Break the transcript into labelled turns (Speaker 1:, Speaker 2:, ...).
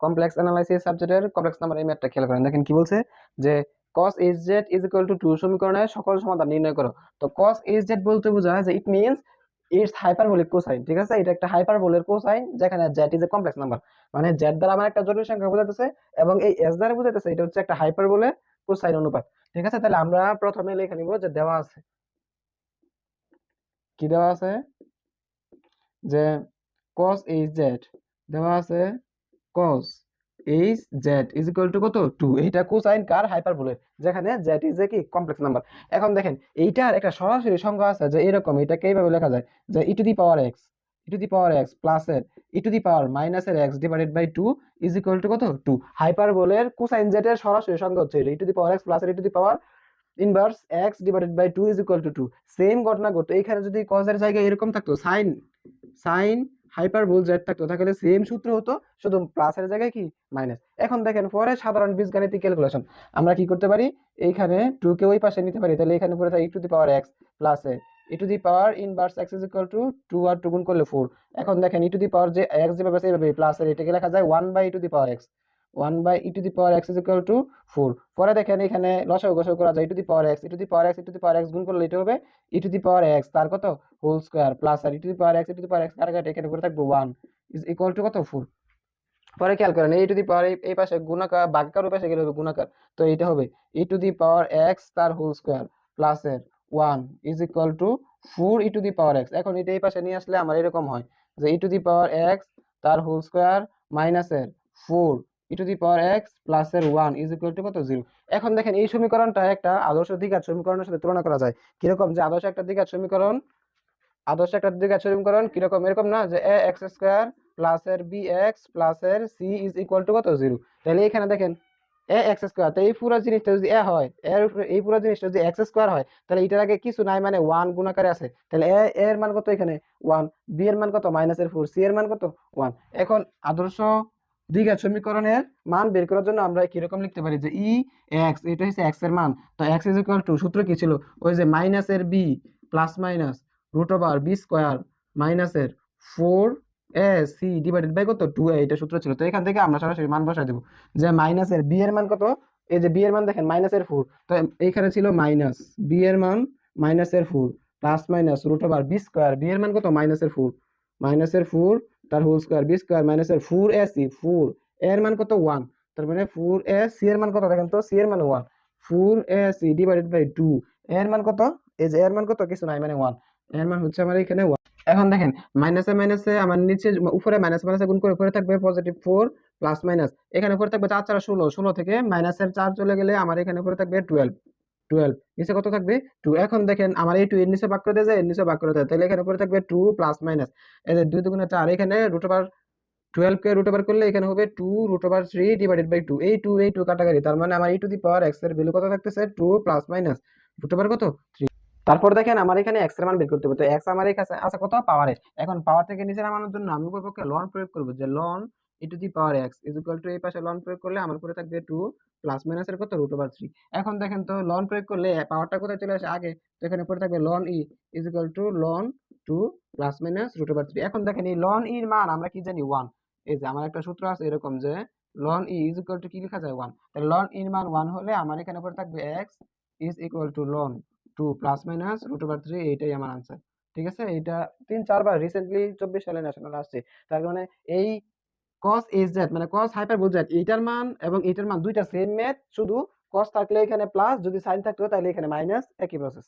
Speaker 1: Complex analysis সাবজেক্টের complex number এই ম্যাথটা খেয়াল করেন, দেখেন কি বলছে যে cos hz is equal to 2 সমীকরণের সকল সমাধান নির্ণয় করো। তো cos hz বলতে বোঝায় যে it means it's hyperbolic cosine, ঠিক আছে, এটা একটা হাইপারবোলের কোসাইন যেখানে z is a complex number, মানে z দ্বারা আমার একটা জটিল সংখ্যা বোঝাতেছে এবং এই s দ্বারা বোঝাতেছে এটা হচ্ছে একটা হাইপারবোলের কোসাইন অনুপাত। ঠিক আছে, তাহলে আমরা প্রথমে লিখে নিব যে দেওয়া আছে, কি দেওয়া আছে যে cos hz দেওয়া আছে cos hz is equal to কত 2, এইটা কোসাইন কার হাইপারবোলের যেখানে z ইজ এ কি কমপ্লেক্স নাম্বার। এখন দেখেন এইটার একটা সরাসরি সংজ্ঞা আছে যে এরকম, এটাকে এইভাবে লেখা যায় যে e to the power x plus এর e to the power minus এর x divided by 2 is equal to কত 2। হাইপারবোলের কোসাইন z এর সরাসরি সংজ্ঞা হচ্ছে e to the power x plus এর e to the power inverse x divided by 2 is equal to 2। Same ঘটনা ঘটতো এখানে, যদি cos এর জায়গায় এরকম থাকতো সাইন হাইপারবোল z থাকতো তাহলে সেম সূত্র হতো, শুধু প্লাসের জায়গায় কি মাইনাস। এখন দেখেন পরে সাধারণ বীজগাণিতিক ক্যালকুলেশন আমরা কি করতে পারি, এইখানে 2 কে ওই পাশে নিতে পারি, তাহলে এখানে পড়ে থাকে e to the power x plus e to the power inverse x is equal to 2 আর 2 গুণ করলে 4। এখন দেখেন e টু দি পাওয়ার যে x যেভাবে আছে এইভাবে প্লাস এর এটাকে লেখা যায় 1 by e to the power x, 1 by e to the power x is equal to 4। পরে দেখেন এখানে লসাগু গসাগু করা যায় e to the power x, e to the power x, e to the power x গুণ করলে এটা হবে e to the power x তার কত হোল স্কয়ার প্লাস আর e to the power x, e to the power x কাটাকাটি এখানে করে থাকবে 1 ইজ ইকুয়াল টু কত 4। পরে খেয়াল করেন e টু দি পাওয়ার এই পাশে গুণাকার ভাগকার ওই পাশে গেলে হবে গুণাকার, তো এটা হবে e to the power x তার হোল স্কয়ার প্লাস এর 1 is equal to 4 e to the power x। এখন এটা এই পাশে নিয়ে আসলে আমার এরকম হয় যে e to the power x তার হোল স্কয়ার মাইনাস এর 4 e to the power x plus এর 1 ইজ ইকুয়াল টু কত 0। এখন দেখেন এই সমীকরণটা একটা আদর্শ দ্বিঘাত সমীকরণের সাথে তুলনা করা যায় কিরকম, যে আদর্শ একটা দ্বিঘাত সমীকরণ কিরকম, এরকম না যে a x স্কয়ার প্লাস এর bx প্লাস এর c ইজ ইকুয়াল টু কত 0। তাহলে এখানে দেখেন a x স্কয়ার, তো এই পুরো জিনিসটা যদি a হয়, এর উপরে এই পুরো জিনিসটা যদি x স্কয়ার হয় তাহলে এটার আগে কিছু নাই মানে 1 গুণাকারে আছে, তাহলে a এর মান কত এখানে 1, b এর মান কত মাইনাস এর 4, c এর মান কত 1। এখন আদর্শ দ্বিঘাত সমীকরণের মান বের করার জন্য আমরা কিরকম লিখতে পারি যে e x, এটা হচ্ছে x এর মান, তো x ইজ ইকুয়াল টু সূত্র কি ছিল ওই যে মাইনাস এর b plus minus root over B square মাইনাসের 4ac ডিভাইডেড বাই কত 2a, এটা সূত্র ছিল। তো এখান থেকে আমরা সরাসরি মান বসাই দেবো যে মাইনাসের b এর মান কত, এই যে b এর মান দেখেন মাইনাসের 4, তো এইখানে ছিল মাইনাস b এর মান মাইনাসের 4 plus minus root over B square, b এর মান কত মাইনাসের 4 তার হোল স্কোয়ার বি স্কোয়ার মাইনাসের 4ac, 4 এর মান কত 1, তার মানে 4ac এর মান কত দেখেন তো, c এর মান 1, 4ac ডিভাইডেড বাই 2 এর মান কত, এই যে এর মান কত কিছু নাই মানে 1, এর মান হচ্ছে আমার এখানে 1। এখন দেখেন মাইনাসে মাইনাসে আমার নিচে উপরে মাইনাস মাইনাসে গুণ করে উপরে থাকবে পজিটিভ 4 প্লাস মাইনাস, এখানে উপরে থাকবে 4 4 16, 16 থেকে মাইনাসের 4 চলে গেলে আমার এখানে উপরে থাকবে 12, 12 নিচে কত থাকবে 2। এখন দেখেন আমার এই 2 এর নিচে ভাগ করে দেয় যায়, এর নিচে ভাগ করে দেয়, তাহলে এখানে উপরে থাকবে 2 প্লাস মাইনাস এই যে 2 দুগুণে 4, এখানে রুট ওভার 12 কে রুট ওভার করলে এখানে হবে 2 রুট ওভার 3 ডিভাইডেড বাই 2, এই 2 কাটাকাটি, তার মানে আমার e to the power x এর ভ্যালু কত থাকতেছে 2 প্লাস মাইনাস রুট ওভার কত 3। তারপর দেখেন আমার এখানে x এর মান বের করতে হবে, তো x আমার এখানে আছে কত পাওয়ারে, এখন পাওয়ার থেকে নিচে নামানোর জন্য আমি উপর পক্ষে লন প্রয়োগ করব যে ln e to the power x is equal to এই পাশে লন প্রয়োগ করলে আমার উপরে থাকবে 2 প্লাস মাইনাস এর কত রুট ওভার 3। এখন দেখেন তো লন প্রয়োগ করলে পাওয়ারটা কোথায় চলে আসে আগে, তো এখানে উপরে থাকবে ln e is equal to loan 2 plus minus root over 3। এখন দেখেন এই লন e এর মান আমরা কি জানি 1, এই যে আমার একটা সূত্র আছে এরকম যে ln e is equal to কি লেখা যায় 1, তাহলে লন e এর মান 1 হলে আমার এখানে উপরে থাকবে x is equal to loan 2 plus minus root over 3, এইটাই আমার आंसर। ঠিক আছে, এটা 3-4 বার রিসেন্টলি 24 সালে ন্যাশনাল আসছে, তার মানে এই cos hz মানে cos হাইপারবোল z এইটার মান এবং এইটার মান দুইটা সেম ম্যাথ, শুধু cos থাকলে এখানে প্লাস, যদি sin থাকতো তাহলে এখানে মাইনাস, একই প্রসেস।